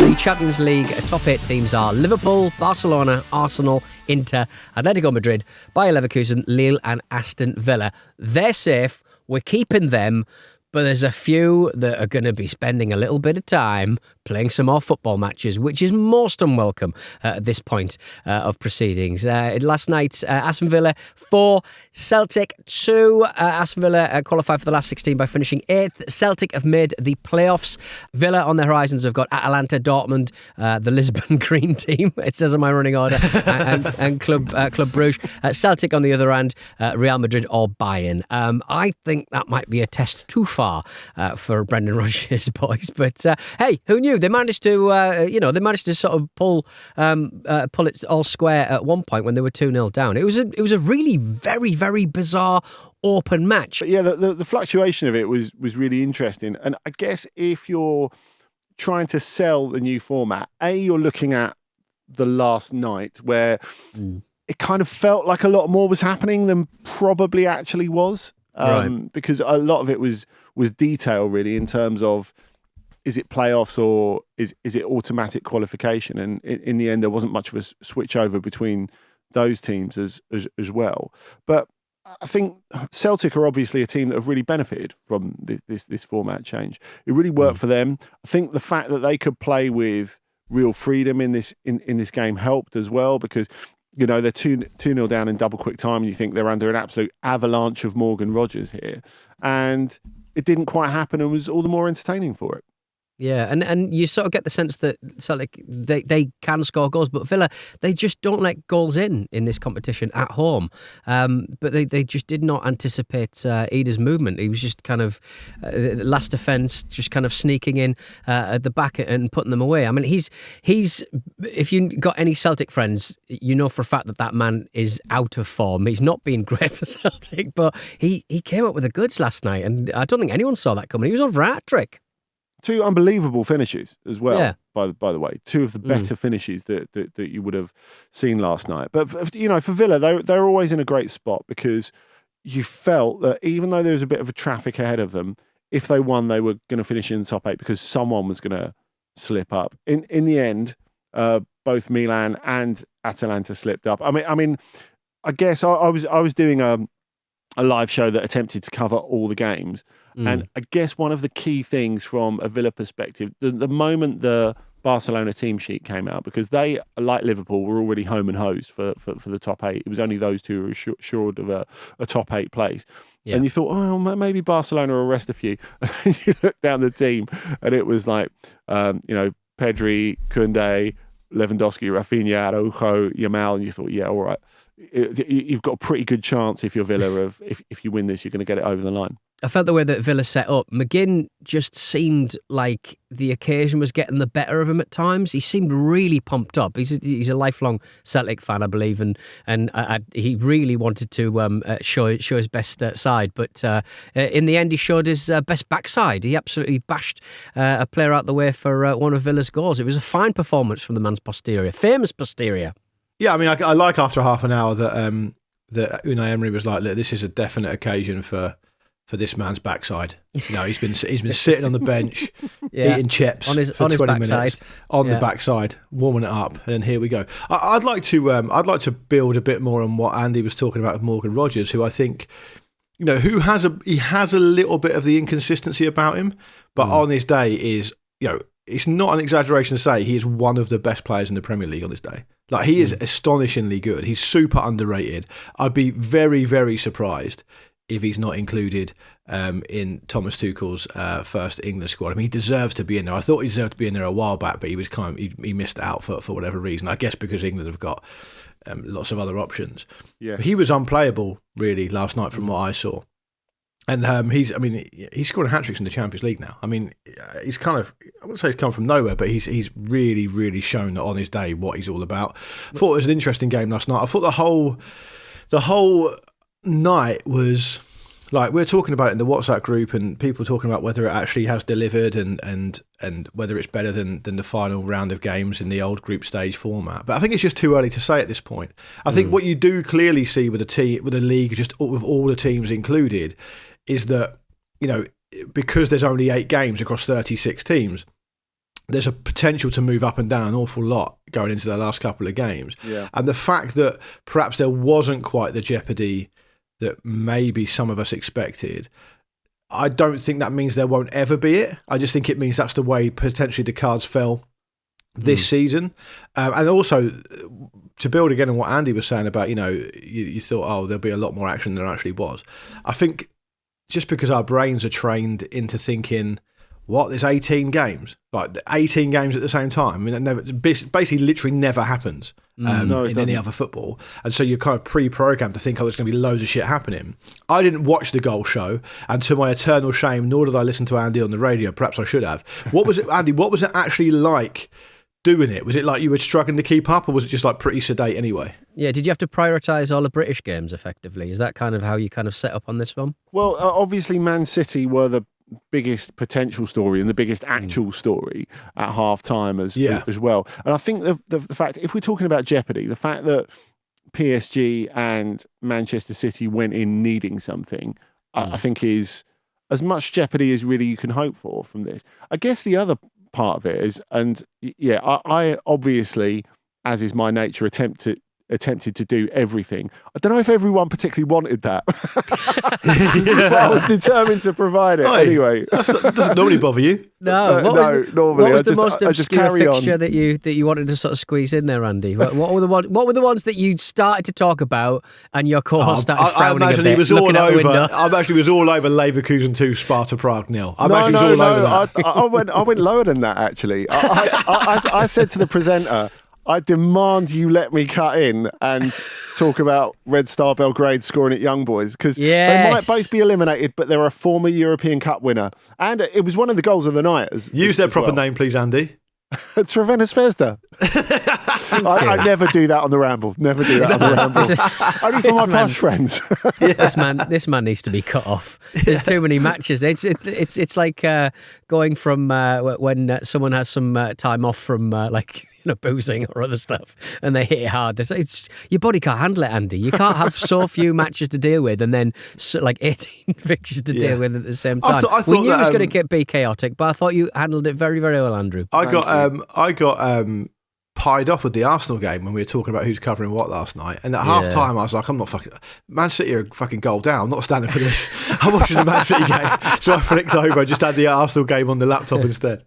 the Champions League top 8 teams are Liverpool, Barcelona, Arsenal, Inter, Atletico Madrid, Bayer Leverkusen, Lille and Aston Villa. They're safe. We're keeping them. But there's a few that are going to be spending a little bit of time playing some more football matches, which is most unwelcome at this point of proceedings. Last night, Aston Villa 4, Celtic 2. Aston Villa qualified for the last 16 by finishing 8th. Celtic have made the playoffs. Villa on their horizons have got Atalanta, Dortmund, the Lisbon Green team, it says on my running order, and Club Bruges. Celtic on the other hand, Real Madrid or Bayern. I think that might be a test too far for Brendan Rodgers' boys, but hey, who knew? They managed to, sort of pull it all square at one point when they were 2-0 down. It was a really very, very bizarre open match. But yeah, the fluctuation of it was really interesting, and I guess if you're trying to sell the new format, you're looking at the last night where it kind of felt like a lot more was happening than probably actually was. Because a lot of it was detail really in terms of, is it playoffs or is it automatic qualification? And in the end, there wasn't much of a switch over between those teams as well. But I think Celtic are obviously a team that have really benefited from this format change. It really worked for them. I think the fact that they could play with real freedom in this game helped as well, because you know, they're 2-0 down in double quick time and you think they're under an absolute avalanche of Morgan Rogers here. And it didn't quite happen and was all the more entertaining for it. Yeah, and you sort of get the sense that Celtic, they can score goals, but Villa, they just don't let goals in this competition at home. But they just did not anticipate Ida's movement. He was just kind of last defence, just kind of sneaking in at the back and putting them away. I mean, he's if you got any Celtic friends, you know for a fact that man is out of form. He's not been great for Celtic, but he came up with the goods last night, and I don't think anyone saw that coming. He was on for a hat-trick. 2 unbelievable finishes as well, yeah. by the way. 2 of the better finishes that you would have seen last night. But, for Villa, they're always in a great spot because you felt that even though there was a bit of a traffic ahead of them, if they won, they were going to finish in the top 8 because someone was going to slip up. In the end, both Milan and Atalanta slipped up. I mean, I guess I was doing a live show that attempted to cover all the games. And I guess one of the key things from a Villa perspective, the moment the Barcelona team sheet came out, because they, like Liverpool, were already home and hosed for the top 8. It was only those two who were short of a top 8 place. Yeah. And you thought, oh, maybe Barcelona will rest a few. And you look down the team and it was like, Pedri, Koundé, Lewandowski, Rafinha, Araujo, Yamal, and you thought, yeah, all right. You've got a pretty good chance if you're Villa of if you win this, you're going to get it over the line. I felt the way that Villa set up. McGinn just seemed like the occasion was getting the better of him at times. He seemed really pumped up. He's a lifelong Celtic fan, I believe, and he really wanted to show his best side. But in the end, he showed his best backside. He absolutely bashed a player out the way for one of Villa's goals. It was a fine performance from the man's posterior, famous posterior. Yeah, I mean, I like after half an hour that Unai Emery was like, look, this is a definite occasion for this man's backside. You know, he's been sitting on the bench eating chips on his 20 backside. minutes on the backside, warming it up, and here we go. I'd like to build a bit more on what Andy was talking about with Morgan Rogers, who I think, who has a little bit of the inconsistency about him, but on his day is, it's not an exaggeration to say he is one of the best players in the Premier League on this day. Like, he is astonishingly good. He's super underrated. I'd be very, very surprised if he's not included in Thomas Tuchel's first England squad. I mean, he deserves to be in there. I thought he deserved to be in there a while back, but he missed out for whatever reason. I guess because England have got lots of other options. Yeah, but he was unplayable really last night from what I saw. And he's scoring hat-tricks in the Champions League now. I mean, he's kind of, I wouldn't say he's come from nowhere, but he's really, really shown that on his day what he's all about. I thought it was an interesting game last night. I thought the whole night was like, we're talking about it in the WhatsApp group and people talking about whether it actually has delivered and whether it's better than the final round of games in the old group stage format. But I think it's just too early to say at this point. I think what you do clearly see with the league, just with all the teams included, is that, because there's only 8 games across 36 teams, there's a potential to move up and down an awful lot going into the last couple of games. Yeah. And the fact that perhaps there wasn't quite the jeopardy that maybe some of us expected, I don't think that means there won't ever be it. I just think it means that's the way potentially the cards fell this season. And also, to build again on what Andy was saying about, you thought, oh, there'll be a lot more action than there actually was. I think just because our brains are trained into thinking, what, there's 18 games? Like 18 games at the same time? I mean, that never, basically literally never happens in any other football. And so you're kind of pre-programmed to think, oh, there's going to be loads of shit happening. I didn't watch the goal show, and to my eternal shame, nor did I listen to Andy on the radio. Perhaps I should have. What was it, Andy, what was it actually like doing it? Was it like you were struggling to keep up, or was it just like pretty sedate anyway? Yeah, did you have to prioritise all the British games effectively? Is that kind of how you kind of set up on this one? Well, obviously Man City were the biggest potential story and the biggest actual story at half time as well. And I think the fact, if we're talking about jeopardy, the fact that PSG and Manchester City went in needing something, I think is as much jeopardy as really you can hope for from this. I guess the other part of it is, and yeah, I obviously, as is my nature, attempted to do everything. I don't know if everyone particularly wanted that, but I was determined to provide it anyway. That doesn't normally bother you. No, normally. What was the most obscure fixture that you wanted to sort of squeeze in there, Andy? What were the ones that you started to talk about and your co-host started frowning I imagine a bit, he was all over. I imagine he was all over Leverkusen 2, Sparta Prague 0. I imagine he was all over that. I went lower than that actually. I said to the presenter, I demand you let me cut in and talk about Red Star Belgrade scoring at Young Boys, because they might both be eliminated, but they're a former European Cup winner. And it was one of the goals of the night. Use their proper name, please, Andy. Crvena zvezda. I never do that on the Ramble. Never do that on the Ramble. Only for my posh friends. This man needs to be cut off. There's too many matches. It's like going from when someone has some time off from boozing or other stuff, and they hit it hard. It's your body can't handle it, Andy. You can't have so few matches to deal with, and then 18 fixtures to deal with at the same time. I thought we knew it was going to be chaotic, but I thought you handled it very, very well, Andrew. I got pied off with the Arsenal game when we were talking about who's covering what last night, and at half time I was like, I'm not fucking, Man City are a fucking goal down, I'm not standing for this. I'm watching the Man City game, so I flicked over and just had the Arsenal game on the laptop instead.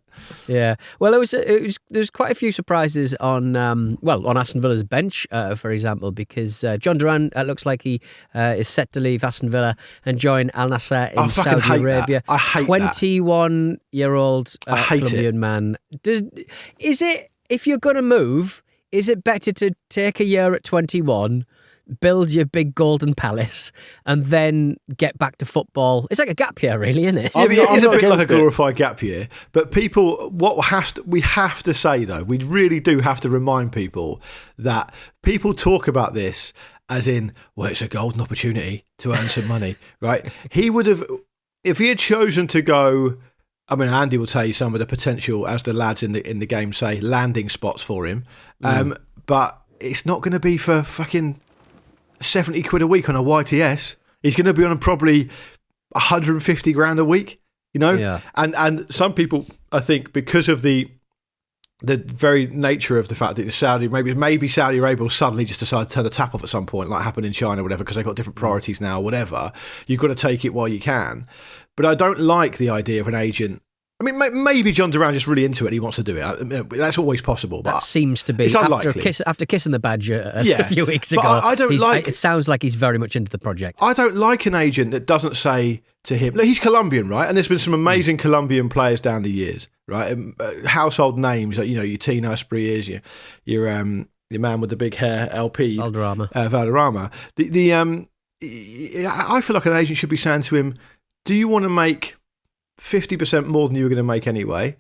Yeah, well, there was quite a few surprises on Aston Villa's bench, for example, because Jhon Duran looks like he is set to leave Aston Villa and join Al Nassr in Saudi Arabia. I hate 21-year-old Colombian man. Is it, if you're going to move, is it better to take a year at 21, build your big golden palace, and then get back to football? It's like a gap year, really, isn't it? Yeah, it is a bit like a glorified gap year. But people, we have to say, though, we really do have to remind people that people talk about this as in, well, it's a golden opportunity to earn some money, right? He would have, if he had chosen to go, I mean, Andy will tell you some of the potential, as the lads in the game say, landing spots for him. But it's not going to be for fucking 70 quid a week on a YTS. He's going to be on probably 150 grand a week, Yeah. And some people, I think, because of the very nature of the fact that maybe Saudi Arabia will suddenly just decide to turn the tap off at some point, like happened in China or whatever, because they've got different priorities now or whatever. You've got to take it while you can. But I don't like the idea of an agent. I mean, maybe Jhon Duran is really into it. He wants to do it. That's always possible. But that seems to be it's unlikely. After kissing the badger a few weeks ago. But I don't like. It sounds like he's very much into the project. I don't like an agent that doesn't say to him. Look, he's Colombian, right? And there's been some amazing Colombian players down the years, right? Household names like your Tino Asprias, your man with the big hair, LP Valderrama. I feel like an agent should be saying to him, do you want to make 50% more than you were going to make anyway,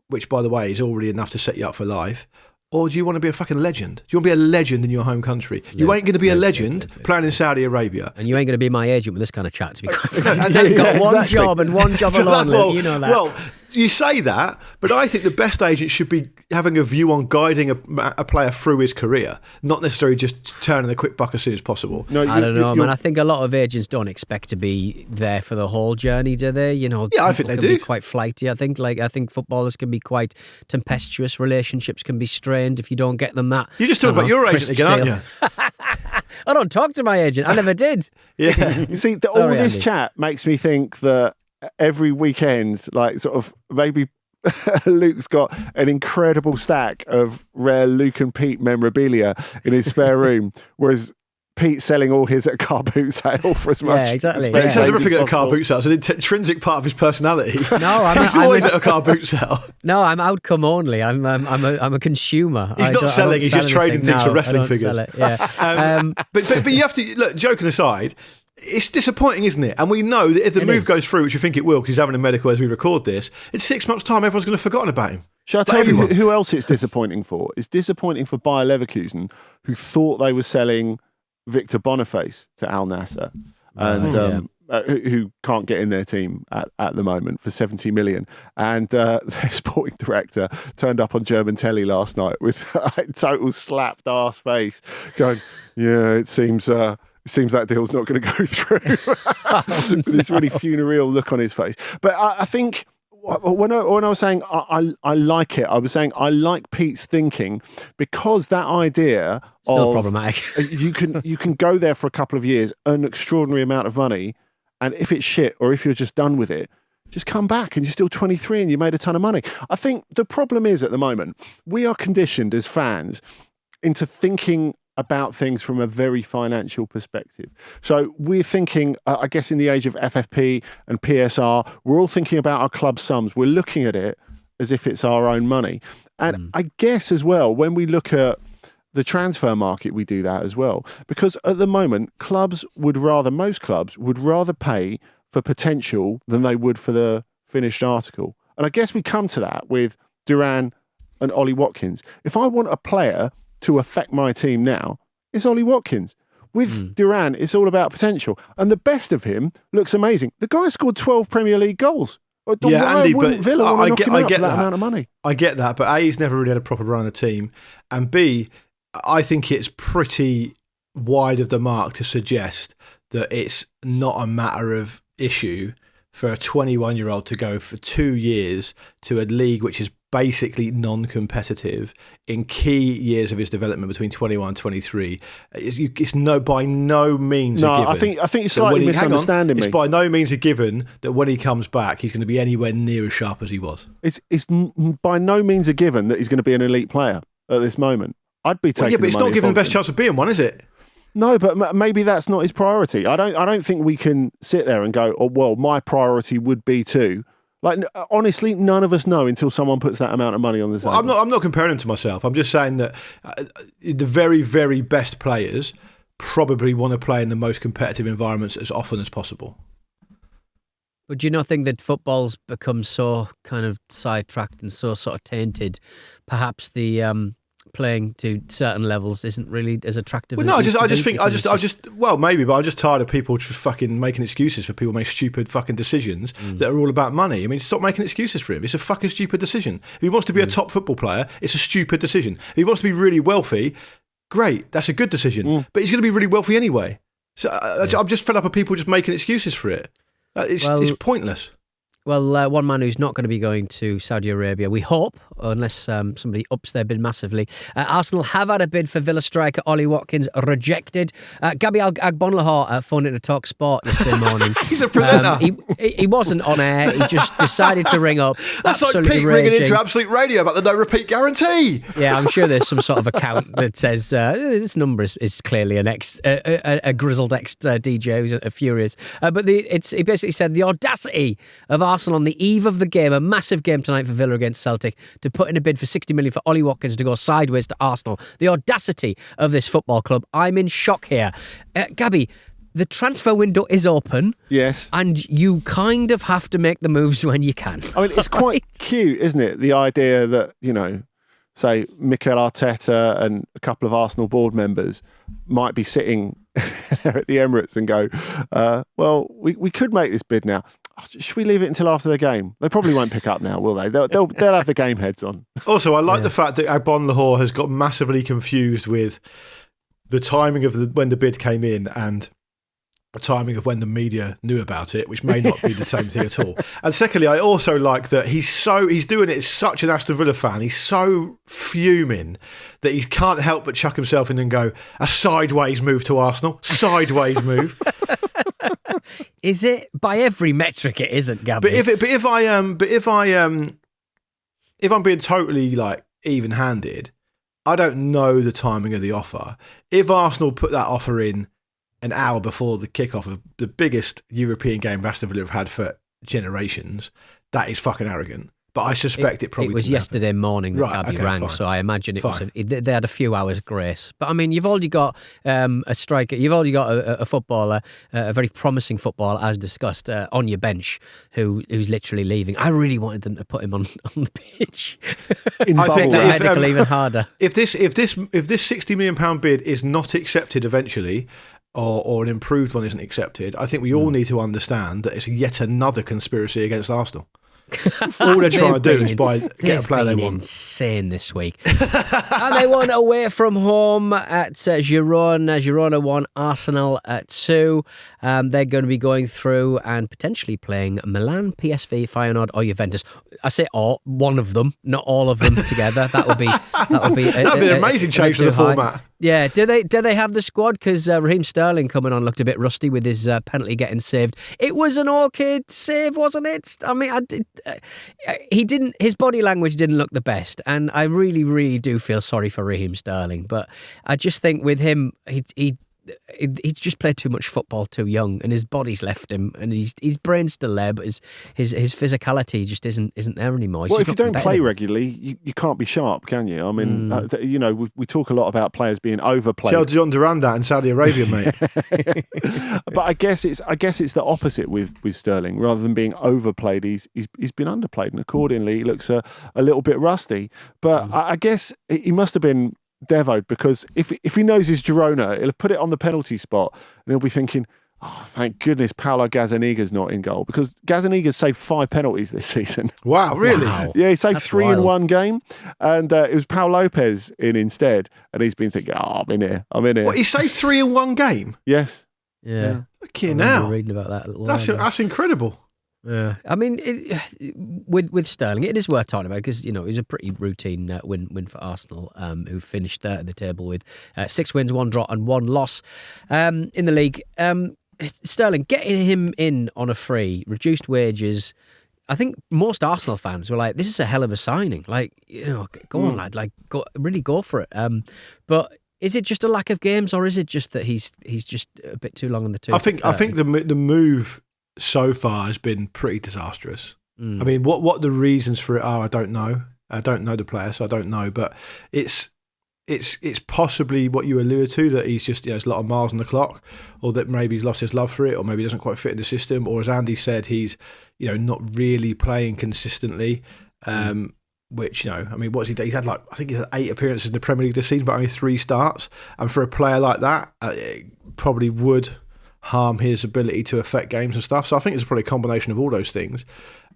which, by the way, is already enough to set you up for life? Or do you want to be a fucking legend? Do you want to be a legend in your home country? You ain't going to be a legend playing in Saudi Arabia. And you ain't going to be my agent with this kind of chat, to be quite frank. You've got one job and one job alone, you know that. Well, You say that, but I think the best agent should be having a view on guiding a player through his career, not necessarily just turning the quick buck as soon as possible. No, I don't know, man. I think a lot of agents don't expect to be there for the whole journey, do they? You know, yeah, I think they do. Be quite flighty. I think footballers can be quite tempestuous. Relationships can be strained if you don't get them that. You just talk about your agent again, aren't you? I don't talk to my agent. I never did. Yeah, you see, all this chat makes me think that every weekend, like sort of maybe Luke's got an incredible stack of rare Luke and Pete memorabilia in his spare room, whereas Pete's selling all his at a car boot sale for as much. Yeah, exactly. He sells everything at a car boot sale. It's an intrinsic part of his personality. No, he's always at a car boot sale. No, I'm outcome only. I'm a consumer. He's not selling. He's just trading things for wrestling figures. Sell it, yeah. But you have to look. Joking aside, it's disappointing, isn't it? And we know that if the move goes through, which we think it will, because he's having a medical as we record this, in 6 months' time, everyone's going to have forgotten about him. Shall I tell you who else it's disappointing for? It's disappointing for Bayer Leverkusen, who thought they were selling Victor Boniface to Al Nassr, and who can't get in their team at the moment for 70 million. And their sporting director turned up on German telly last night with a total slapped ass face, going, "Yeah, it seems that deal's not going to go through." With this really funereal look on his face. But I think when I was saying I like it, I was saying I like Pete's thinking, because that idea still problematic. you can go there for a couple of years, earn an extraordinary amount of money, and if it's shit or if you're just done with it, just come back and you're still 23 and you made a ton of money. I think the problem is, at the moment, we are conditioned as fans into thinking about things from a very financial perspective. So we're thinking, I guess in the age of FFP and PSR, we're all thinking about our club sums. We're looking at it as if it's our own money. And I guess as well, when we look at the transfer market, we do that as well. Because at the moment, most clubs would rather pay for potential than they would for the finished article. And I guess we come to that with Duran and Ollie Watkins. If I want a player to affect my team now, it's Ollie Watkins. With Duran, it's all about potential. And the best of him looks amazing. The guy scored 12 Premier League goals. Yeah, Andy, but Villa want to knock him out for that amount of money? I get that, but A, he's never really had a proper run on the team. And B, I think it's pretty wide of the mark to suggest that it's not a matter of issue for a 21-year-old to go for 2 years to a league which is basically non-competitive in key years of his development between 21 and 23. It's by no means a given. I think you're slightly misunderstanding me. It's by no means a given that when he comes back, he's going to be anywhere near as sharp as he was. It's by no means a given that he's going to be an elite player at this moment. I'd be taking. But it's not given the best chance of being one, is it? No, but maybe that's not his priority. I don't think we can sit there and go, "Oh well, my priority would be to." Like, honestly, none of us know until someone puts that amount of money on the table. Well, I'm not comparing him to myself. I'm just saying that the very, very best players probably want to play in the most competitive environments as often as possible. But do you not think that football's become so kind of sidetracked and so sort of tainted? Perhaps the playing to certain levels isn't really as attractive. Well, no, I just think maybe, but I'm just tired of people just fucking making excuses for people making stupid fucking decisions that are all about money. I mean, stop making excuses for him. It's a fucking stupid decision. If he wants to be a top football player, it's a stupid decision. If he wants to be really wealthy, great, that's a good decision. But he's going to be really wealthy anyway. So I'm just fed up of people just making excuses for it. It's pointless. Well, one man who's not going to be going to Saudi Arabia, we hope, unless somebody ups their bid massively. Arsenal have had a bid for Villa striker Ollie Watkins rejected. Gabi Agbonlahor phoned into Talk Sport yesterday morning. He's a presenter. He wasn't on air. He just decided to ring up. That's like Pete ringing into Absolute Radio about the no repeat guarantee. Yeah, I'm sure there's some sort of account that says this number is clearly a grizzled ex-DJ who's furious. But he basically said the audacity of Arsenal on the eve of the game, a massive game tonight for Villa against Celtic, to put in a bid for 60 million for Ollie Watkins to go sideways to Arsenal. The audacity of this football club. I'm in shock here. Gabi, the transfer window is open. Yes. And you kind of have to make the moves when you can. I mean, it's quite cute, isn't it? The idea that, say Mikel Arteta and a couple of Arsenal board members might be sitting there at the Emirates and go, well, we could make this bid now. should we leave it until after the game? They probably won't pick up now, will they? They'll have the game heads on. Also, I like the fact that Agbon Lahore has got massively confused with the timing of when the bid came in and the timing of when the media knew about it, which may not be the same thing at all. And secondly, I also like that he's doing it as such an Aston Villa fan. He's so fuming that he can't help but chuck himself in and go, a sideways move to Arsenal, sideways move. Is it? By every metric, it isn't, Gabby. If I'm being totally like even-handed, I don't know the timing of the offer. If Arsenal put that offer in an hour before the kickoff of the biggest European game Aston Villa have had for generations, that is fucking arrogant. But I suspect it probably was yesterday morning that Gabby rang, fine. so I imagine they had a few hours grace. But I mean, you've already got a striker, you've already got a footballer, a very promising footballer, as discussed, on your bench, who's literally leaving. I really wanted them to put him on the pitch. I think that medical even harder. If this £60 million bid is not accepted eventually, or an improved one isn't accepted, I think we all need to understand that it's yet another conspiracy against Arsenal. All they're trying to do is get a player they want. Insane this week. And they won away from home at Girona. Girona won, Arsenal at 2. They're going to be going through and potentially playing Milan, PSV, Feyenoord or Juventus. I say one of them, not all of them together. That would be That'd be an amazing change to the format. Yeah, do they have the squad? Because Raheem Sterling coming on looked a bit rusty with his penalty getting saved. It was an okay save, wasn't it? I mean, he didn't. His body language didn't look the best, and I really, really do feel sorry for Raheem Sterling. But I just think with him, he's just played too much football too young, and his body's left him, and his brain's still there, but his physicality just isn't there anymore. Well, if you don't play regularly, you can't be sharp, can you? I mean, we talk a lot about players being overplayed. Shout to John Duran that in Saudi Arabia, mate. But I guess it's the opposite with Sterling. Rather than being overplayed, he's been underplayed, and accordingly, he looks a little bit rusty. But I guess he must have been devoed, because if he knows his Girona, he'll put it on the penalty spot and he'll be thinking, oh, thank goodness Paulo Gazzaniga's not in goal, because Gazzaniga's saved 5 penalties this season. Wow, really? Wow. Yeah, he saved That's 3 wild. in one game, and it was Pau Lopez in instead, and he's been thinking, I'm in here. What, he saved 3 in one game? Yes. Yeah. Okay, now reading about that a little while ago. that's incredible. Yeah, I mean, with Sterling, it is worth talking about, because it was a pretty routine win for Arsenal, who finished third in the table with 6 wins, 1 draw, and 1 loss in the league. Sterling, getting him in on a free, reduced wages. I think most Arsenal fans were like, "This is a hell of a signing." Like, go on, lad, really go for it. But is it just a lack of games, or is it just that he's just a bit too long on the tooth? I think the move so far has been pretty disastrous. I mean, what the reasons for it are, I don't know. I don't know the player, so I don't know. But it's possibly what you alluded to, that he's just there's a lot of miles on the clock, or that maybe he's lost his love for it, or maybe he doesn't quite fit in the system, or as Andy said, he's not really playing consistently. Which I mean, what's he done? He's had I think he's had 8 appearances in the Premier League this season, but only 3 starts. And for a player like that, it probably would harm his ability to affect games and stuff. So I think it's probably a combination of all those things.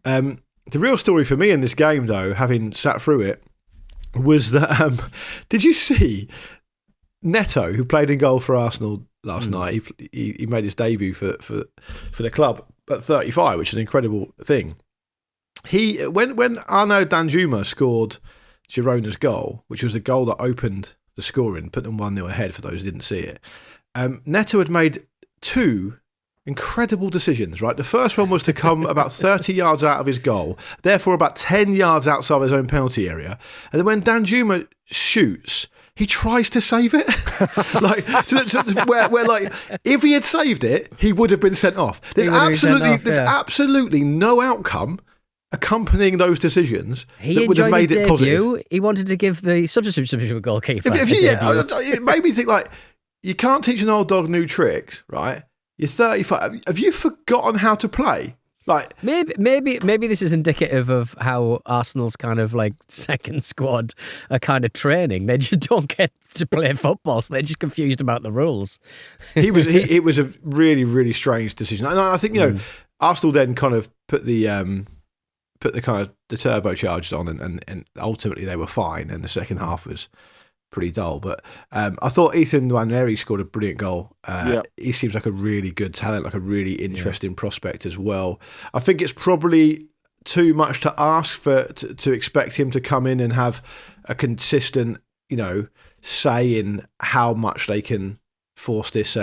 The real story for me in this game, though, having sat through it, was that did you see Neto, who played in goal for Arsenal last night? He made his debut for the club at 35, which is an incredible thing. When Arnaud Danjuma scored Girona's goal, which was the goal that opened the scoring, put them 1-0 ahead for those who didn't see it, Neto had made 2 incredible decisions, right? The first one was to come about 30 yards out of his goal, therefore about 10 yards outside his own penalty area. And then when Danjuma shoots, he tries to save it. where if he had saved it, he would have been sent off. There's absolutely no outcome accompanying those decisions that would have made it positive. He wanted to give the substitute goalkeeper it made me think, you can't teach an old dog new tricks, right? You're 35. Have you forgotten how to play? Maybe this is indicative of how Arsenal's kind of second squad are kind of training. They just don't get to play football, so they're just confused about the rules. It was a really, really strange decision. And I think, Arsenal then kind of put the kind of the turbocharged on, and ultimately they were fine, and the second half was pretty dull. But I thought Ethan Nwaneri scored a brilliant goal. He seems like a really good talent, like a really interesting prospect as well. I think it's probably too much to ask to expect him to come in and have a consistent, say in how much they can force this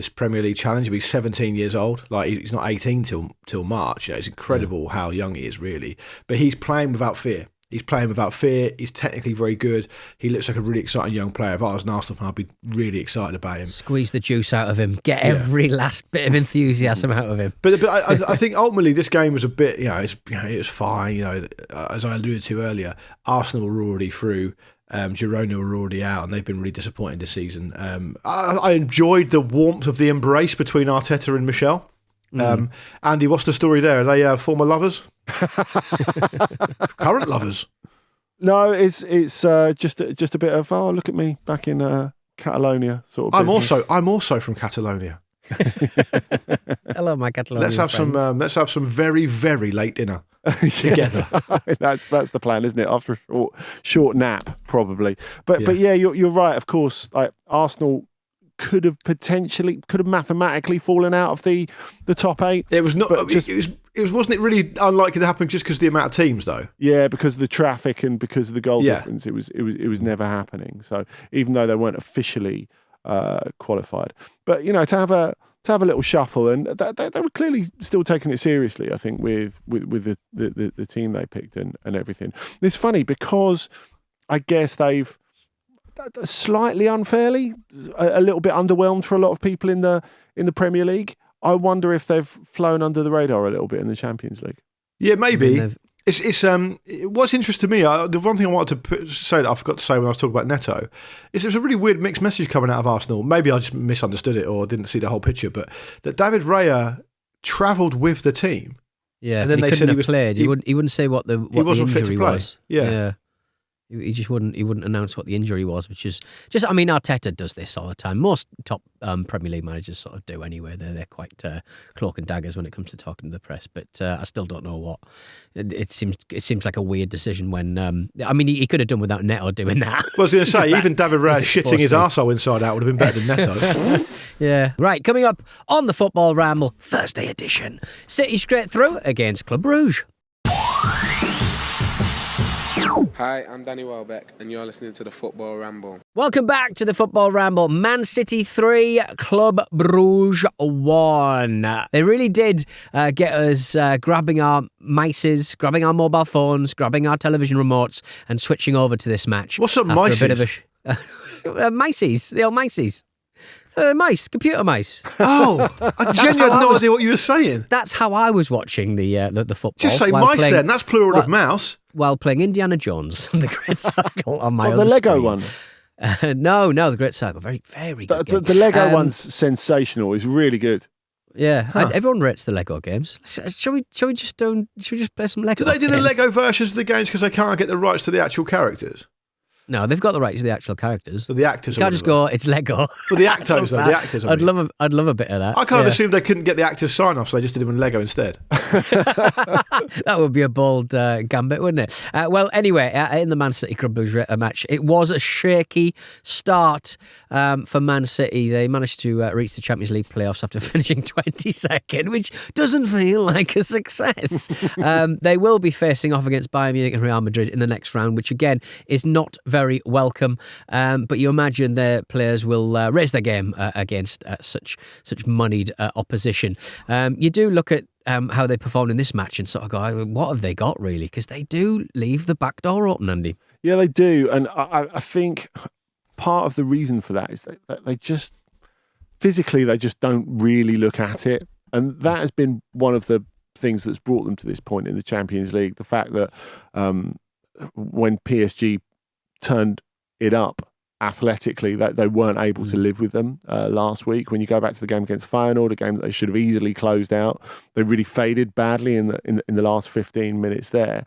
Premier League challenge. He'll be 17 years old. Like, he's not 18 till March. It's incredible how young he is, really. But he's playing without fear. He's technically very good. He looks like a really exciting young player. If I was an Arsenal fan, I'd be really excited about him. Squeeze the juice out of him. Get every last bit of enthusiasm out of him. But I think ultimately this game was a bit, it was fine. As I alluded to earlier, Arsenal were already through. Girona were already out, and they've been really disappointed this season. I enjoyed the warmth of the embrace between Arteta and Michel. Andy, what's the story there? Are they former lovers? Current lovers? No, it's just a bit of look at me back in Catalonia sort of. I'm also from Catalonia. Hello, my Catalonia friends. Let's have some very, very late dinner together. That's the plan, isn't it? After a short nap, probably. But yeah, you're right. Of course, like Arsenal could have mathematically fallen out of the top 8. It was not. Wasn't it really unlikely to happen just because of the amount of teams, though? Yeah, because of the traffic and because of the goal difference, it was never happening. So even though they weren't officially qualified, but to have a little shuffle, and they were clearly still taking it seriously, I think, with the team they picked and everything. It's funny because I guess they've slightly unfairly, a little bit underwhelmed for a lot of people in the Premier League. I wonder if they've flown under the radar a little bit in the Champions League. Yeah, maybe. It's what's interesting to me. The one thing I wanted to say that I forgot to say when I was talking about Neto is there's a really weird mixed message coming out of Arsenal. Maybe I just misunderstood it or didn't see the whole picture, but that David Raya travelled with the team. Yeah, and then they said he was played. He wouldn't say what the wasn't injury fit to play. was. Yeah. He just wouldn't announce what the injury was, which is just, I mean, Arteta does this all the time. Most top Premier League managers sort of do anyway. They're quite cloak and daggers when it comes to talking to the press, but I still don't know what. It seems like a weird decision when, I mean, he could have done without Neto doing that. I was going to say, even David Raya shitting his arsehole inside out would have been better than Neto. Yeah. Right, coming up on the Football Ramble, Thursday edition. City straight through against Club Brugge. Hi, I'm Danny Welbeck, and you're listening to the Football Ramble. Welcome back to the Football Ramble. Man City 3, Club Brugge 1. They really did get us grabbing our mices, grabbing our mobile phones, grabbing our television remotes, and switching over to this match. What's up, mices? A bit of mices, the old mices. Mice, computer mice. Oh, I genuinely had no idea what you were saying. That's how I was watching the football. Just say mice then. That's plural of mouse. While playing Indiana Jones and the Great Circle on my other the Lego screen. one. No, the Great Circle. Very, very good game. The Lego one's sensational. It's really good. Yeah, everyone rates the Lego games. Shall we just play some Lego? Do they do the Lego versions of the games because they can't get the rights to the actual characters? No, they've got the rights to the actual characters. So the actors. You can't just go, it's Lego. Well, the actors, though. The actors. I'd love a bit of that. I kind of assumed they couldn't get the actors sign off, so they just did them in Lego instead. That would be a bold gambit, wouldn't it? Well, anyway, in the Man City Club Brugge match, it was a shaky start for Man City. They managed to reach the Champions League playoffs after finishing 22nd, which doesn't feel like a success. They will be facing off against Bayern Munich and Real Madrid in the next round, which again is not very welcome. But you imagine their players will raise their game against such moneyed opposition. You do look at how they performed in this match and sort of go, what have they got really? Because they do leave the back door open, Andy. Yeah, they do. And I think part of the reason for that is that they just, physically, they just don't really look at it. And that has been one of the things that's brought them to this point in the Champions League. The fact that when PSG turned it up athletically, that they weren't able to live with them last week. When you go back to the game against Feyenoord, a game that they should have easily closed out, they really faded badly in the last 15 minutes there.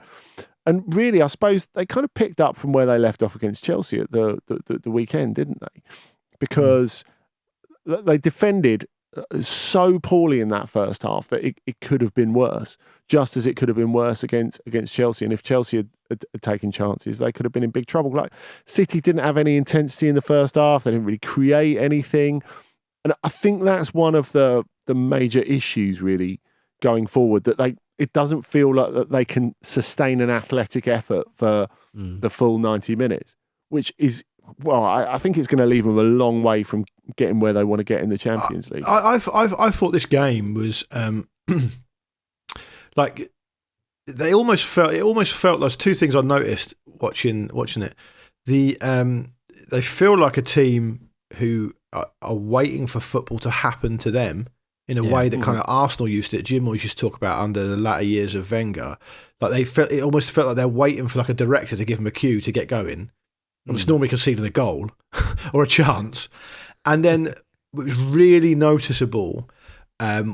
And really, I suppose they kind of picked up from where they left off against Chelsea at the weekend, didn't they? Because they defended so poorly in that first half that it could have been worse, just as it could have been worse against Chelsea. And if Chelsea had taken chances, they could have been in big trouble. Like, City didn't have any intensity in the first half. They didn't really create anything. And I think that's one of the major issues really going forward, that it doesn't feel like that they can sustain an athletic effort for the full 90 minutes, which is, well, I think it's going to leave them a long way from getting where they want to get in the Champions League. I thought this game was like, it almost felt there's two things I noticed watching it. They feel like a team who are waiting for football to happen to them in a way that kind of Arsenal used to. Jim always used to talk about under the latter years of Wenger. Like, it almost felt like they're waiting for like a director to give them a cue to get going. And it's normally conceding a goal or a chance. And then it was really noticeable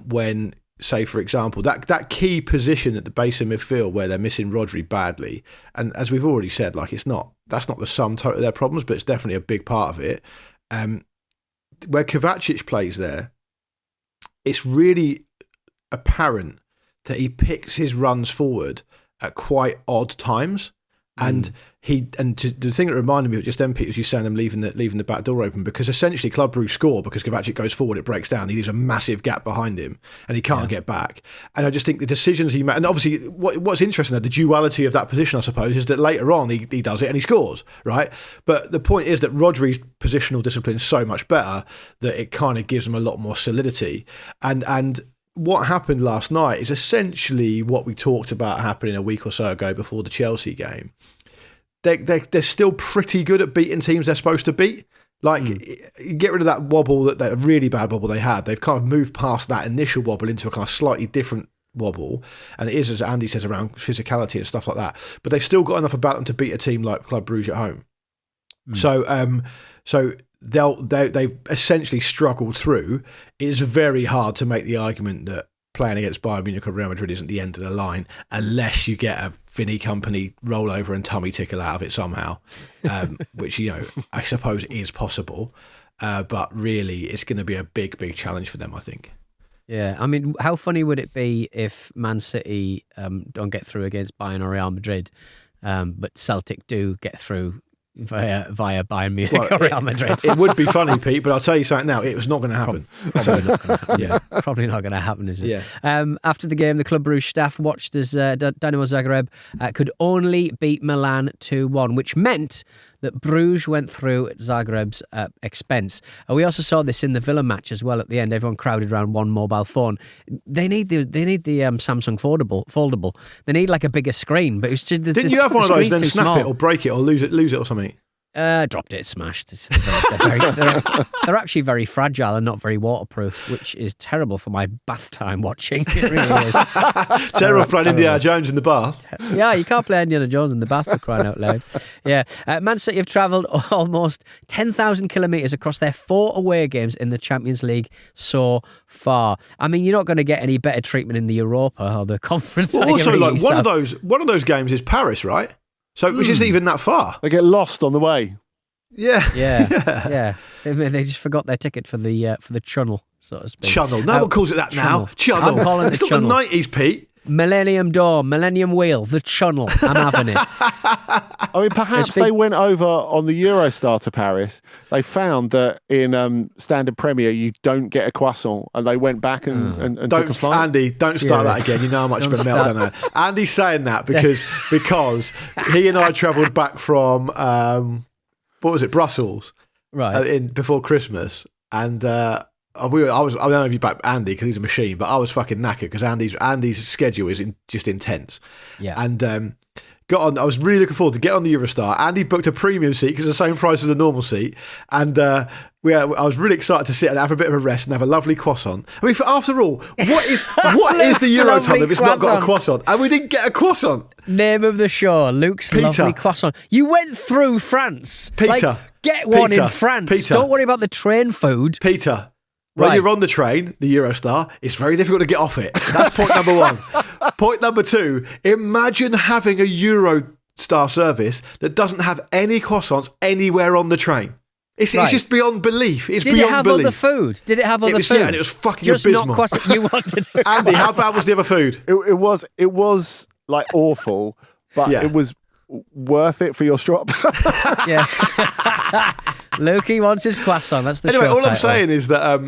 when, say, for example, that key position at the base of midfield where they're missing Rodri badly. And as we've already said, like, that's not the sum total of their problems, but it's definitely a big part of it. Where Kovacic plays there, it's really apparent that he picks his runs forward at quite odd times. And the thing that reminded me of just then, Pete, was you saying them leaving the back door open, because essentially Club Brugge score because Kovacic goes forward, it breaks down, he leaves a massive gap behind him and he can't get back. And I just think the decisions he made, and obviously what's interesting, the duality of that position, I suppose, is that later on he does it and he scores, right? But the point is that Rodri's positional discipline is so much better that it kind of gives him a lot more solidity. And what happened last night is essentially what we talked about happening a week or so ago before the Chelsea game. They're still pretty good at beating teams they're supposed to beat. Like, get rid of that wobble, that really bad wobble they had. They've kind of moved past that initial wobble into a kind of slightly different wobble. And it is, as Andy says, around physicality and stuff like that. But they've still got enough about them to beat a team like Club Brugge at home. So they've essentially struggled through. It's very hard to make the argument that playing against Bayern Munich or Real Madrid isn't the end of the line unless you get a Vinny Company rollover and tummy tickle out of it somehow, which, I suppose is possible. But really, it's going to be a big, big challenge for them, I think. Yeah, I mean, how funny would it be if Man City don't get through against Bayern or Real Madrid, but Celtic do get through via Bayern Munich or Real Madrid? It would be funny, Pete, but I'll tell you something now, it was not going to happen. Probably not going to happen. Yeah, probably not going to happen, is it? Yeah. After the game, the Club Brugge staff watched as Dynamo Zagreb could only beat Milan 2-1, which meant that Bruges went through at Zagreb's expense. We also saw this in the Villa match as well at the end. Everyone crowded around one mobile phone. They need the Samsung foldable. They need like a bigger screen, but it was just didn't you have one of those, then snap it or break it or lose it or something? Dropped it, smashed. They're actually very fragile and not very waterproof, which is terrible for my bath time watching. It really is. Terrible playing Indiana Jones in the bath. Yeah, you can't play Indiana Jones in the bath, for crying out loud. Yeah, Man City have travelled almost 10,000 kilometres across their 4 away games in the Champions League so far. I mean, you're not going to get any better treatment in the Europa or the Conference. Well, also, like one of those games is Paris, right? So, which isn't even that far. They get lost on the way. Yeah. They just forgot their ticket for the chunnel, so to speak. Chunnel. No one calls it that now. Chunnel. I'm calling it it's the not chunnel. The 90s, Pete. Millennium Door, Millennium Wheel, the chunnel. I'm having it. I mean, perhaps they went over on the Eurostar to Paris. They found that in Standard Premier you don't get a croissant, and they went back and took a flight. Andy, don't start that again. You know how much of a meltdown. Andy's saying that because he and I travelled back from what was it, Brussels, right? Before Christmas, and. I don't know if you back Andy because he's a machine, but I was fucking knackered because Andy's schedule is just intense. Yeah, and got on. I was really looking forward to get on the Eurostar. Andy booked a premium seat because it's the same price as a normal seat, and I was really excited to sit and have a bit of a rest and have a lovely croissant. I mean, after all, what is the Eurotunnel if it's not got a croissant? And we didn't get a croissant. Name of the show, Luke's lovely croissant. You went through France, Peter. Get one in France. Peter. Don't worry about the train food, Peter. When you're on the train, the Eurostar, it's very difficult to get off it. That's point number 1. Point number 2, imagine having a Eurostar service that doesn't have any croissants anywhere on the train. It's Right. just beyond belief. It's Did it beyond have belief. other food? Did it have other food? Yeah, and it was fucking Just abysmal. not croissant. You wanted Andy, how bad was the other food? It was like awful, but Yeah. it was worth it for your strop. Yeah. Lukey wants his croissant. That's the Anyway, show all I'm title. saying is that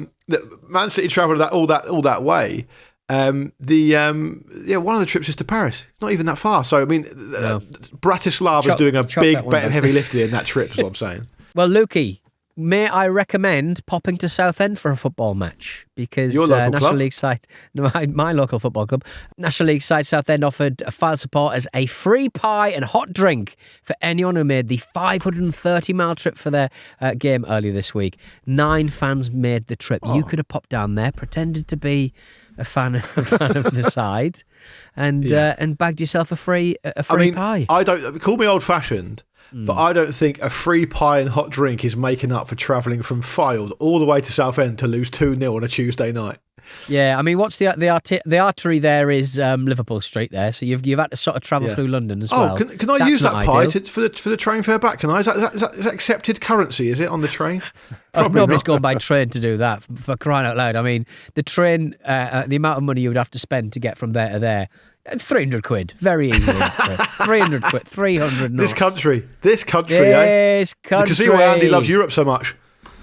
Man City travelled all that way. One of the trips is to Paris. Not even that far. So I mean, Bratislava's Chop- doing a chop big that one bet of down. heavy lifting in that trip. Is what I'm saying. Well, Lukey, may I recommend popping to Southend for a football match? Because Your local National club? League side, no, my local football club, National League side Southend offered file supporters a free pie and hot drink for anyone who made the 530-mile trip for their game earlier this week. 9 fans made the trip. You could have popped down there, pretended to be a fan of the side, and bagged yourself a free pie. I don't call me old-fashioned. But I don't think a free pie and hot drink is making up for travelling from Fylde all the way to Southend to lose 2-0 on a Tuesday night. Yeah, I mean, what's the artery there is Liverpool Street there, so you've had to sort of travel through London as well. Can I That's use that not pie ideal. for the train fare back? Can I? Is that accepted currency? Is it on the train? Probably Nobody's not. going by train to do that, for crying out loud. I mean, the train, the amount of money you would have to spend to get from there to there, 300 quid, very easily. 300 quid, 300 This knots. country, This eh? You can see why Andy loves Europe so much.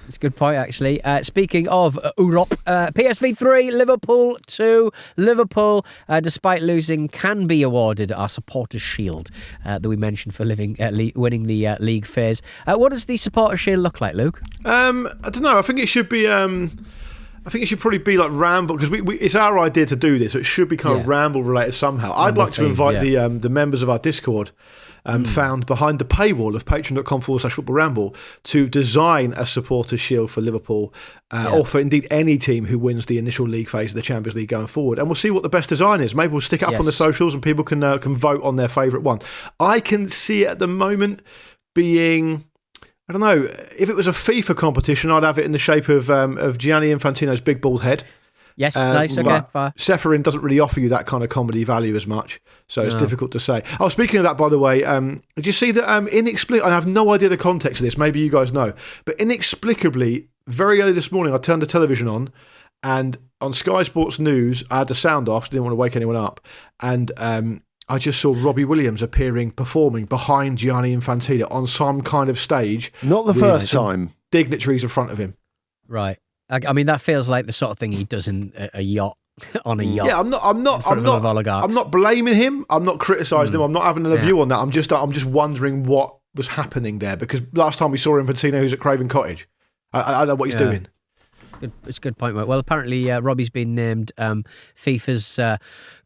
It's a good point, actually. Speaking of Europe, PSV 3, Liverpool 2. Liverpool, despite losing, can be awarded our Supporters' Shield that we mentioned for winning the league phase. What does the Supporters' Shield look like, Luke? I don't know. I think it should be. I think it should probably be like Ramble because it's our idea to do this. So it should be kind of Ramble related somehow. I'd like to invite the members of our Discord. Found behind the paywall of patreon.com/football ramble to design a supporters shield for Liverpool or for indeed any team who wins the initial league phase of the Champions League going forward, and we'll see what the best design is. Maybe we'll stick it up on the socials and people can vote on their favourite one. I can see it at the moment being, I don't know, if it was a FIFA competition, I'd have it in the shape of Gianni Infantino's big bald head. Yes, nice, okay, but fine. Seferin doesn't really offer you that kind of comedy value as much, so it's difficult to say. Oh, speaking of that, by the way, did you see that I have no idea the context of this, maybe you guys know, but inexplicably, very early this morning, I turned the television on, and on Sky Sports News, I had the sound off, so I didn't want to wake anyone up, and I just saw Robbie Williams performing behind Gianni Infantino on some kind of stage. Not the with first some time. dignitaries in front of him. Right. I mean, that feels like the sort of thing he does in a yacht, on a yacht. Yeah, I'm not blaming him. I'm not criticising him. I'm not having a view on that. I'm just wondering what was happening there because last time we saw Infantino, he was at Craven Cottage. I don't know what he's doing. It's a good point, mate. Well, apparently Robbie's been named FIFA's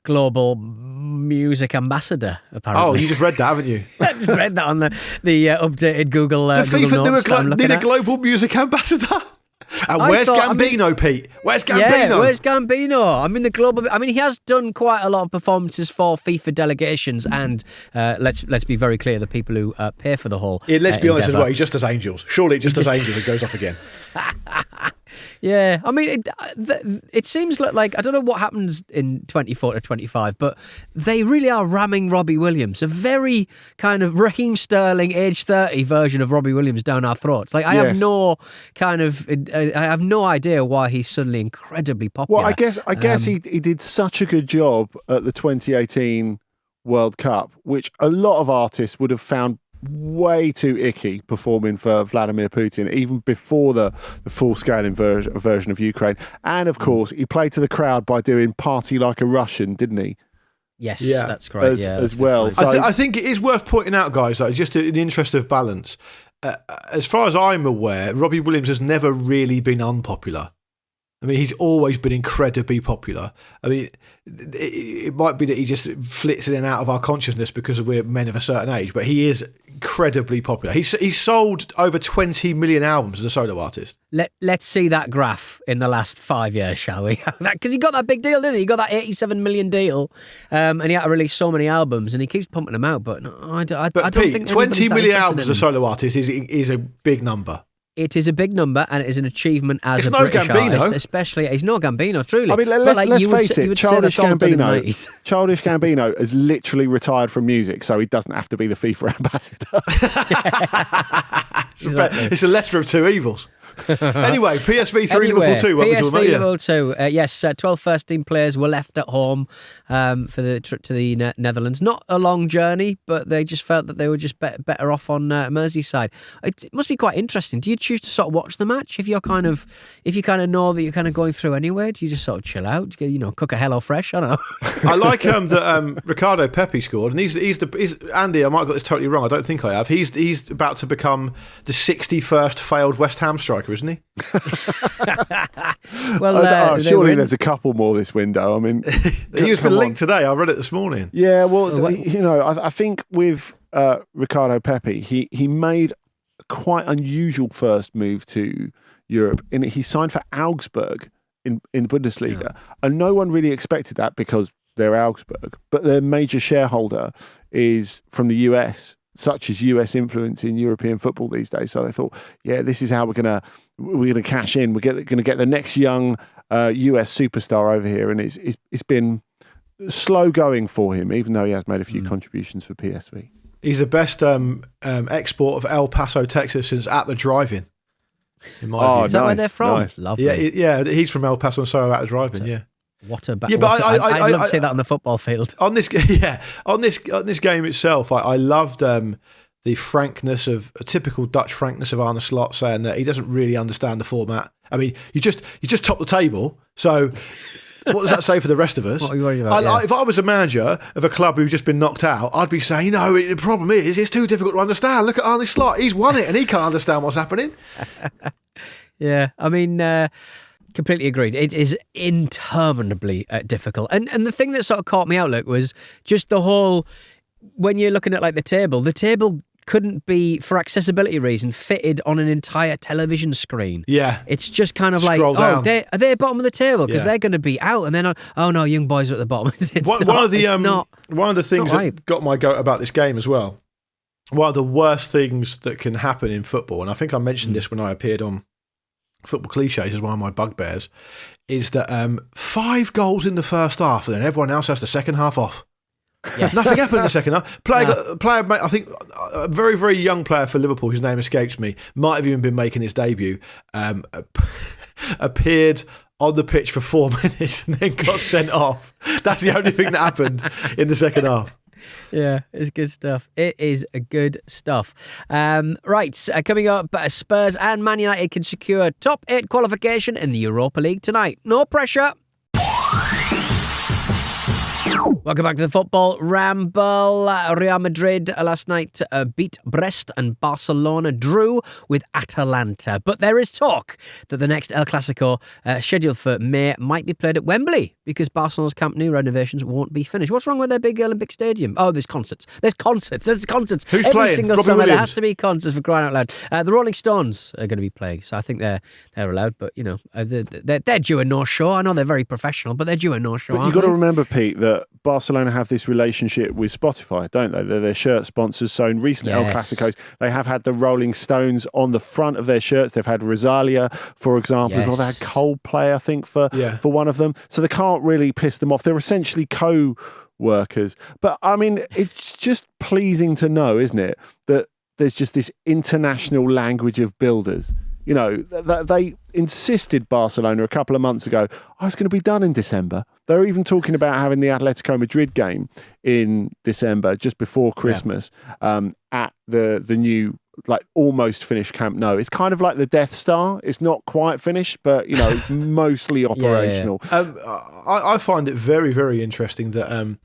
global music ambassador, apparently. Oh, you just read that, haven't you? I just read that on the updated Google The Google FIFA Notes that I'm looking need a at. global music ambassador. And I where's thought- Gambino, Pete? Where's Gambino? Yeah, where's Gambino? I mean, he has done quite a lot of performances for FIFA delegations, and let's be very clear, the people who pay for the whole. Yeah, let's be honest as endeavour. well. He just does Angels. Surely, it just does Angels. It goes off again. Yeah, I mean, it seems like I don't know what happens in 24 to 25, but they really are ramming Robbie Williams, a very kind of Raheem Sterling, age 30 version of Robbie Williams down our throats. Like, I have no idea why he's suddenly incredibly popular. Well, I guess he did such a good job at the 2018 World Cup, which a lot of artists would have found way too icky performing for Vladimir Putin, even before the full-scale version of Ukraine. And, of course, he played to the crowd by doing Party Like a Russian, didn't he? Yes, Yeah. that's great. As well. So, I think it is worth pointing out, guys, that just in the interest of balance, as far as I'm aware, Robbie Williams has never really been unpopular. I mean, he's always been incredibly popular. I mean, it might be that he just flits in and out of our consciousness because we're men of a certain age, but he is incredibly popular. He's sold over 20 million albums as a solo artist. Let's see that graph in the last 5 years, shall we? Because he got that big deal, didn't he? He got that 87 million deal, and he had to release so many albums, and he keeps pumping them out. But no, I don't But think Pete, 20 million albums as a so. solo artist is a big number. It is a big number, and it is an achievement as It's a no British Gambino. artist, especially. He's no Gambino, truly. I mean, But, let's you would face say, it. you would say Childish that's all done in the Gambino. 90s. Childish Gambino has literally retired from music, so he doesn't have to be the FIFA ambassador. It's a lesser of two evils. Anyway, PSV 3, Liverpool 2. What we talking about? PSV Yeah. Liverpool 2. Yes, 12 first-team players were left at home for the trip to the Netherlands. Not a long journey, but they just felt that they were just better off on Merseyside. It must be quite interesting. Do you choose to sort of watch the match if you kind of know that you're kind of going through anyway? Do you just sort of chill out? You know, cook a Hello Fresh? I don't know. I like that Ricardo Pepi scored, and he's Andy. I might have got this totally wrong. I don't think I have. He's about to become the 61st failed West Ham striker, isn't he? Well, surely there's a couple more this window. I mean, He's been linked today. I read it this morning. Yeah, well, you know, I think with Ricardo Pepi, he made a quite unusual first move to Europe. He signed for Augsburg in the Bundesliga, and no one really expected that because they're Augsburg. But their major shareholder is from the US, such as US influence in European football these days. So they thought, yeah, this is how we're gonna cash in. We're gonna get the next young US superstar over here, and it's been slow going for him, even though he has made a few contributions for PSV. He's the best export of El Paso, Texas since At the Drive-In. In my view. Is that where they're from? Nice. Lovely. Yeah, he's from El Paso, and so At the Drive-In. Yeah. What a Yeah, but I'd love to see that on the football field. On this game itself, I loved the frankness of a typical Dutch frankness of Arne Slot, saying that he doesn't really understand the format. I mean, you just top the table, so. What does that say for the rest of us? What are you worried about? If I was a manager of a club who's just been knocked out, I'd be saying, the problem is it's too difficult to understand. Look at Arne Slot. He's won it and he can't understand what's happening. Yeah, I mean, completely agreed. It is interminably difficult. And the thing that sort of caught me out, look, was just the whole, when you're looking at like the table couldn't be, for accessibility reasons, fitted on an entire television screen. Yeah. It's just kind of like, Scroll down. are they bottom of the table? Because Yeah. they're going to be out. And then, oh no, young boys are at the bottom. One of the things that got my goat about this game as well, one of the worst things that can happen in football, and I think I mentioned this when I appeared on Football Cliches as one of my bugbears, is that 5 goals in the first half and then everyone else has the second half off. Yes. Nothing happened in the second half. Player, I think a very, very young player for Liverpool, whose name escapes me, might have even been making his debut, appeared on the pitch for 4 minutes and then got sent off. That's the only thing that happened in the second half. Yeah, it's good stuff. It is good stuff. Right, coming up, Spurs and Man United can secure top 8 qualification in the Europa League tonight. No pressure. Welcome back to the Football Ramble. Real Madrid last night beat Brest and Barcelona drew with Atalanta. But there is talk that the next El Clasico, scheduled for May, might be played at Wembley because Barcelona's Camp Nou renovations won't be finished. What's wrong with their big Olympic stadium? Oh, there's concerts. There's concerts. Who's Every playing? single Robbie summer Williams? there has to be concerts, for crying out loud. The Rolling Stones are going to be playing, so I think they're allowed. But, you know, they're due a no show. I know they're very professional, but they're due a no show. But you've got to remember, Pete, that Barcelona have this relationship with Spotify, don't they? They're their shirt sponsors. So in recent El Clasicos, they have had the Rolling Stones on the front of their shirts. They've had Rosalia, for example. Yes. They had Coldplay, I think, for one of them. So they can't really piss them off. They're essentially co-workers. But, I mean, it's just pleasing to know, isn't it, that there's just this international language of builders. You know, they insisted, Barcelona, a couple of months ago, it's going to be done in December. They were even talking about having the Atletico Madrid game in December, just before Christmas, at the new, like, almost finished Camp Nou. It's kind of like the Death Star. It's not quite finished, but, you know, it's mostly operational. I find it very, very interesting that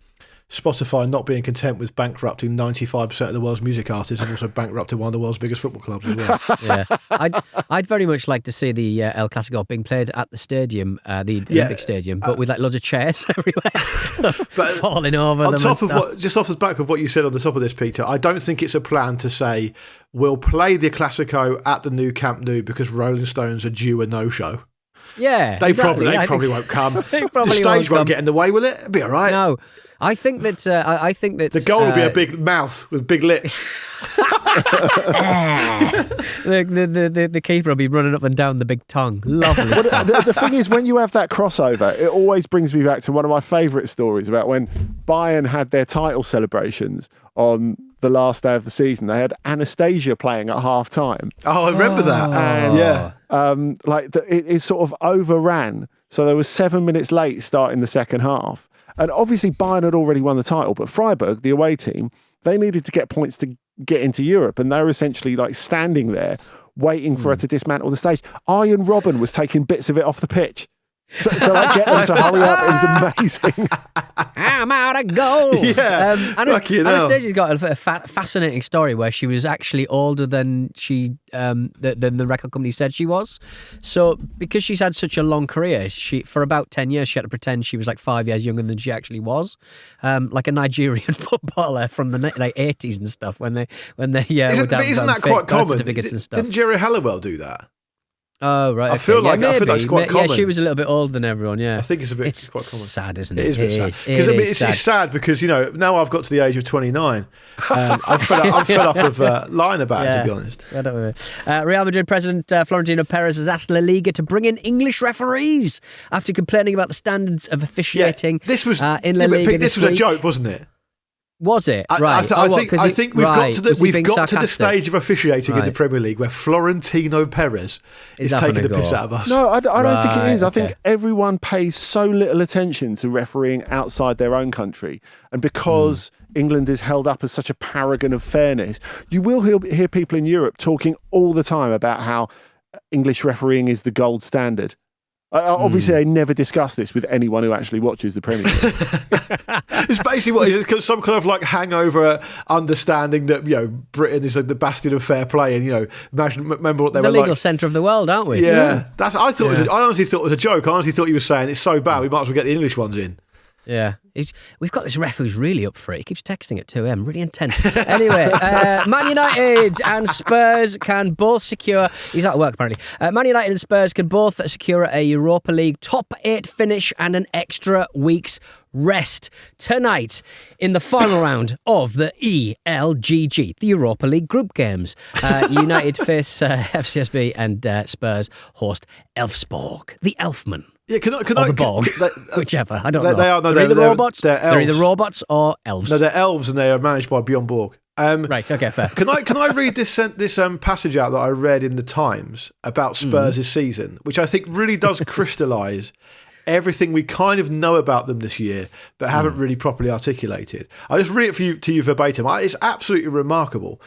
Spotify not being content with bankrupting 95% of the world's music artists and also bankrupted one of the world's biggest football clubs as well. Yeah, I'd very much like to see the El Clasico being played at the stadium, the Olympic Stadium, but with like loads of chairs everywhere, but falling over on them. Top of just off the back of what you said on the top of this, Peter, I don't think it's a plan to say we'll play the Classico at the new Camp Nou because Rolling Stones are due a no-show. Yeah, they probably won't come. The stage won't get in the way, will it? It'll be all right. No, I think that the goal will be a big mouth with big lips. The keeper will be running up and down the big tongue. Lovely Well, stuff. the thing is, when you have that crossover, it always brings me back to one of my favourite stories about when Bayern had their title celebrations on the last day of the season. They had Anastasia playing at half time. Oh, I remember that. And Yeah. it sort of overran. So there was 7 minutes late starting the second half. And obviously Bayern had already won the title, but Freiburg, the away team, they needed to get points to get into Europe. And they were essentially like standing there waiting for her to dismantle the stage. Arjen Robben was taking bits of it off the pitch to like get them to hurry up. It was amazing. I'm out of goals. Yeah. Anastasia's got a fascinating story where she was actually older than than the record company said she was. So because she's had such a long career, for about 10 years she had to pretend she was like 5 years younger than she actually was, like a Nigerian footballer from the like 80s and stuff when they would have isn't that fake quite birth common? certificates and stuff. Didn't Jerry Halliwell do that? Oh right, I feel like that's quite common. Yeah, she was a little bit older than everyone. Yeah, I think it's quite common. Sad, isn't it? It is a bit sad. Because it's sad because now I've got to the age of 29. I'm fed up of lying about it, to be honest. Real Madrid president Florentino Perez has asked La Liga to bring in English referees after complaining about the standards of officiating. This was in La Liga. This was a joke, wasn't it? Was it? I think we've got to the stage of officiating in the Right. Premier League where Florentino Perez is having taking a the piss go. out of us. No, I don't think it is. I think okay. everyone pays so little attention to refereeing outside their own country. And because England is held up as such a paragon of fairness, you will hear people in Europe talking all the time about how English refereeing is the gold standard. Obviously, they never discuss this with anyone who actually watches the Premier League. It's basically what it's some kind of like hangover understanding that Britain is like the bastion of fair play, and remember what they the were legal like. centre of the world, aren't we? Yeah, I honestly thought it was a joke. I honestly thought he was saying it's so bad we might as well get the English ones in. Yeah. We've got this ref who's really up for it. He keeps texting at 2 a.m. Really intense. Anyway, Man United and Spurs can both secure... He's at work, apparently. Man United and Spurs can both secure a Europa League top 8 finish and an extra week's rest tonight in the final round of the ELGG, the Europa League group games. United face FCSB and Spurs host Elfsborg, the Elfmen. Yeah, can Or I the Borg, whichever. I don't know. They are, no, they're either robots. They're They're either elves. robots or elves. No, they're elves and they are managed by Bjorn Borg. Right. Okay. Fair. Can I read this passage out that I read in the Times about Spurs' season, which I think really does crystallise everything we kind of know about them this year, but haven't really properly articulated. I'll just read it to you verbatim. It's absolutely remarkable.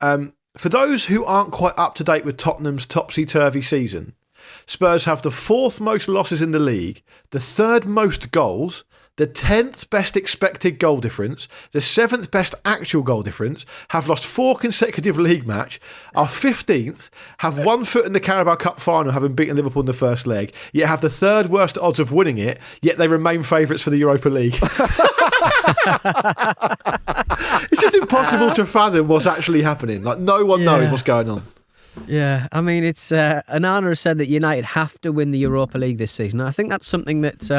For those who aren't quite up to date with Tottenham's topsy-turvy season, Spurs have the 4th most losses in the league, the 3rd most goals, the 10th best expected goal difference, the 7th best actual goal difference, have lost 4 consecutive league match, are 15th, have 1 foot in the Carabao Cup final having beaten Liverpool in the first leg, yet have the 3rd worst odds of winning it, yet they remain favourites for the Europa League. It's just impossible to fathom what's actually happening. Like, no one knows what's going on. Yeah, I mean, it's Anana has said that United have to win the Europa League this season. I think that's something that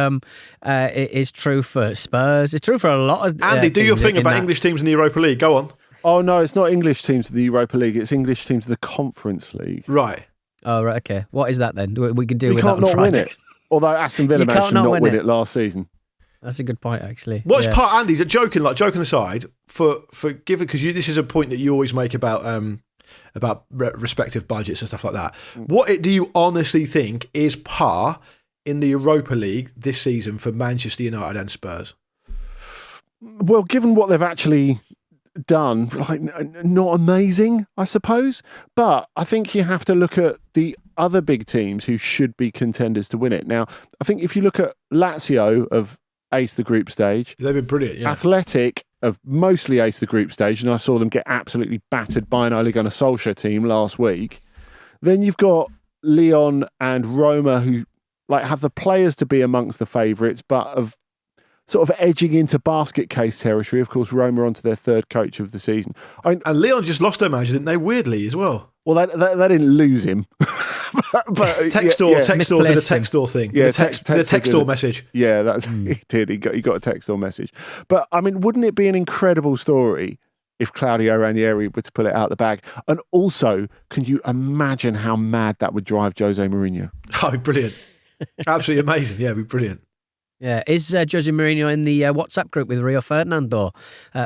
is true for Spurs. It's true for a lot of Andy, do your thing about English teams in the Europa League. Go on. Oh, no, it's not English teams of the Europa League. It's English teams of the Conference League. Right. Oh, right, okay. What is that then? We can do You with that can't on not Friday. win it. Although Aston Villa You managed can't to not not win win it. it last season. That's a good point, actually. What's part, Andy, joking aside, for given, because this is a point that you always make about respective budgets and stuff like that. What do you honestly think is par in the Europa League this season for Manchester United and Spurs? Well, given what they've actually done, like, not amazing, I suppose. But I think you have to look at the other big teams who should be contenders to win it. Now, I think if you look at Lazio of ace the group stage, They've been brilliant, yeah. Athletic of mostly ace the group stage, and I saw them get absolutely battered by an Ole Gunnar Solskjaer team last week. Then you've got Lyon and Roma, who like have the players to be amongst the favourites, but of sort of edging into basket case territory. Of course, Roma onto their 3rd coach of the season. And Lyon just lost their manager, didn't they? Weirdly as well. Well, they didn't lose him. but Textor did a Textor thing. Yeah, the Textor message. Yeah, that's he did. He got a Textor message. But I mean, wouldn't it be an incredible story if Claudio Ranieri were to pull it out of the bag. And also, can you imagine how mad that would drive Jose Mourinho? Oh, brilliant. Absolutely amazing. Yeah, it'd be brilliant. Yeah, is Jose Mourinho in the WhatsApp group with Rio Ferdinand,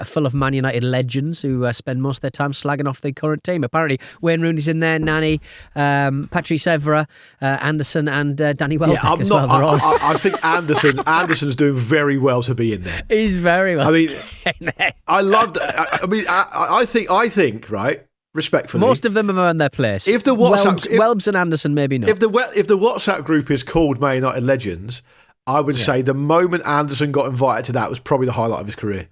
full of Man United legends who spend most of their time slagging off the current team? Apparently, Wayne Rooney's in there, Nani, Patrice Evra, Anderson, and Danny Welbeck as well. I think Anderson's doing very well to be in there. He's very well. I mean, I loved. I think right. Respectfully, most of them have earned their place. If the WhatsApp, Welbs and Anderson, maybe not. If the WhatsApp group is called Man United Legends, I would say the moment Anderson got invited to that was probably the highlight of his career.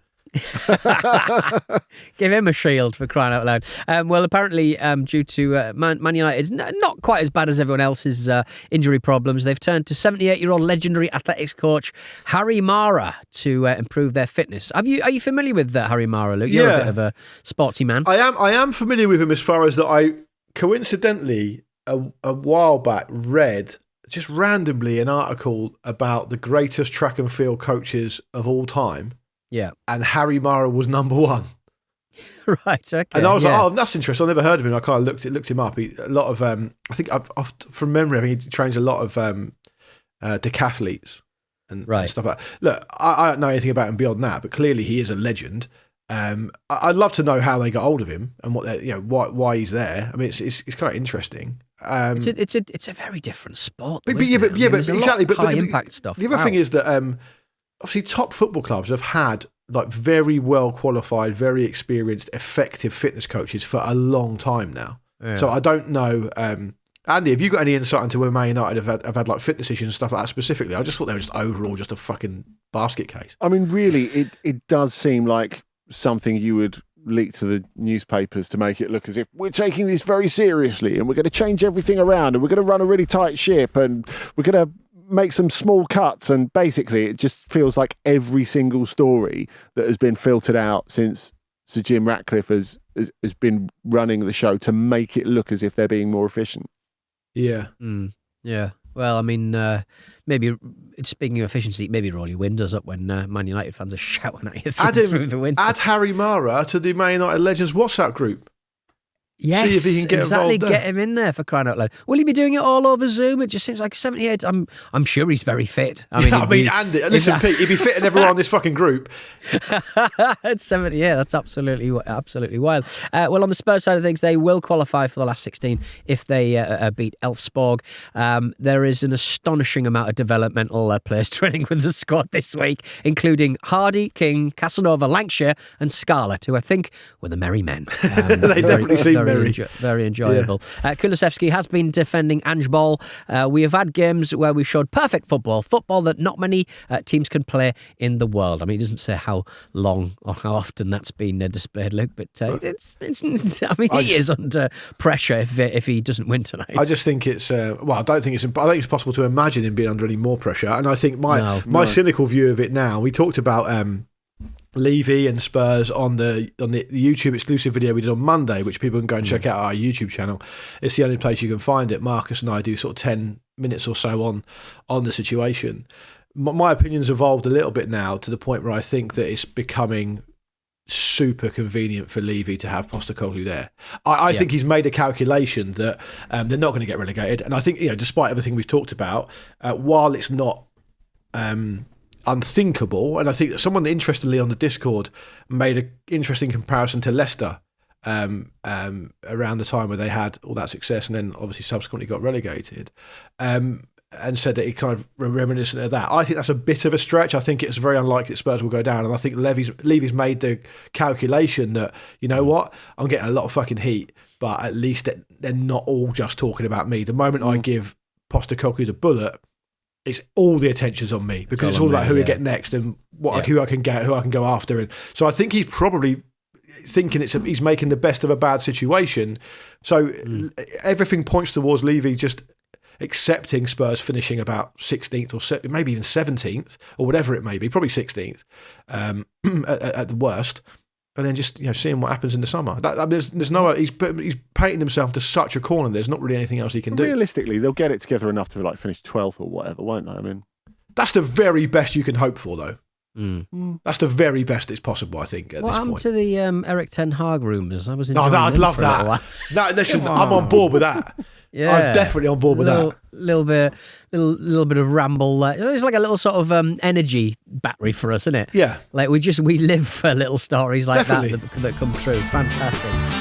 Give him a shield, for crying out loud. Well, apparently, due to Man United's not quite as bad as everyone else's injury problems, they've turned to 78-year-old legendary athletics coach Harry Mara to improve their fitness. Are you familiar with Harry Mara, Luke? You're a bit of a sporty man. I am familiar with him as far as that I coincidentally a while back read just randomly an article about the greatest track and field coaches of all time. Yeah. And Harry Mara was number one. Right, okay. And I was like, oh, that's interesting. I've never heard of him. I kind of looked him up. A lot of, I think from memory, I think he trains a lot of decathletes and stuff like that. Look, I don't know anything about him beyond that, but clearly he is a legend. I'd love to know how they got hold of him and what why he's there. I mean, it's kind of interesting. It's a very different sport, though, but exactly. But high impact stuff. The other thing is that obviously top football clubs have had like very well qualified, very experienced, effective fitness coaches for a long time now. Yeah. So I don't know, Andy, have you got any insight into whether Man United have had like fitness issues and stuff like that specifically? I just thought they were just overall just a fucking basket case. I mean, really, it does seem like something you would leak to the newspapers to make it look as if we're taking this very seriously and we're going to change everything around and we're going to run a really tight ship and we're going to make some small cuts. And basically it just feels like every single story that has been filtered out since Sir Jim Ratcliffe has been running the show to make it look as if they're being more efficient. Yeah. Yeah. Well, I mean, maybe speaking of efficiency, maybe roll your windows up when Man United fans are shouting at you through the window. Add Harry Mara to the Man United Legends WhatsApp group. Yes, see if he can get exactly. Involved there. Get him in there, for crying out loud. Will he be doing it all over Zoom? It just seems like 78. I'm sure he's very fit. Andy, listen, Pete, he'd be fitting everyone on this fucking group. At 78, that's absolutely wild. Well, on the Spurs side of things, they will qualify for the last 16 if they beat Elfsborg. There is an astonishing amount of developmental players training with the squad this week, including Hardy, King, Casanova, Lancashire, and Scarlett, who I think were the merry men. They definitely seem merry. Very enjoyable. Yeah. Kulusevski has been defending Ange Ball. We have had games where we showed perfect football that not many teams can play in the world. I mean, it doesn't say how long or how often that's been displayed, Luke, but he is under pressure if he doesn't win tonight. I just think it's I think it's possible to imagine him being under any more pressure. And I think my cynical view of it now, we talked about Levy and Spurs on the YouTube exclusive video we did on Monday, which people can go and check out our YouTube channel. It's the only place you can find it. Marcus and I do sort of 10 minutes or so on the situation. My opinion's evolved a little bit now to the point where I think that it's becoming super convenient for Levy to have Postecoglou there. I think he's made a calculation that they're not going to get relegated, and I think despite everything we've talked about, while it's not unthinkable, and I think that someone interestingly on the Discord made an interesting comparison to Leicester around the time where they had all that success and then obviously subsequently got relegated, and said that he kind of reminiscent of that. I think that's a bit of a stretch. I think it's very unlikely that Spurs will go down, and I think Levy's made the calculation that, you know what, I'm getting a lot of fucking heat, but at least they're not all just talking about me. The moment I give Postecoglou the bullet, it's all the attention's on me, because it's all about who we get next and who I can get, who I can go after. And so I think he's probably thinking he's making the best of a bad situation. So everything points towards Levy just accepting Spurs finishing about 16th or maybe even 17th or whatever it may be, probably 16th at the worst. And then just seeing what happens in the summer. There's no he's painting himself to such a corner. There's not really anything else he can do. Realistically, they'll get it together enough to finish 12th or whatever, won't they? I mean, that's the very best you can hope for, though. That's the very best it's possible, I think, at What this happened point. to the Eric Ten Hag rumours? I was enjoying I'd them love for a little that. while. No, listen, I'm on board with that. Yeah, I'm definitely on board with that. Little bit of ramble. It's like a little sort of energy battery for us, isn't it? Yeah. Like we live for little stories like Definitely. that come true. Fantastic.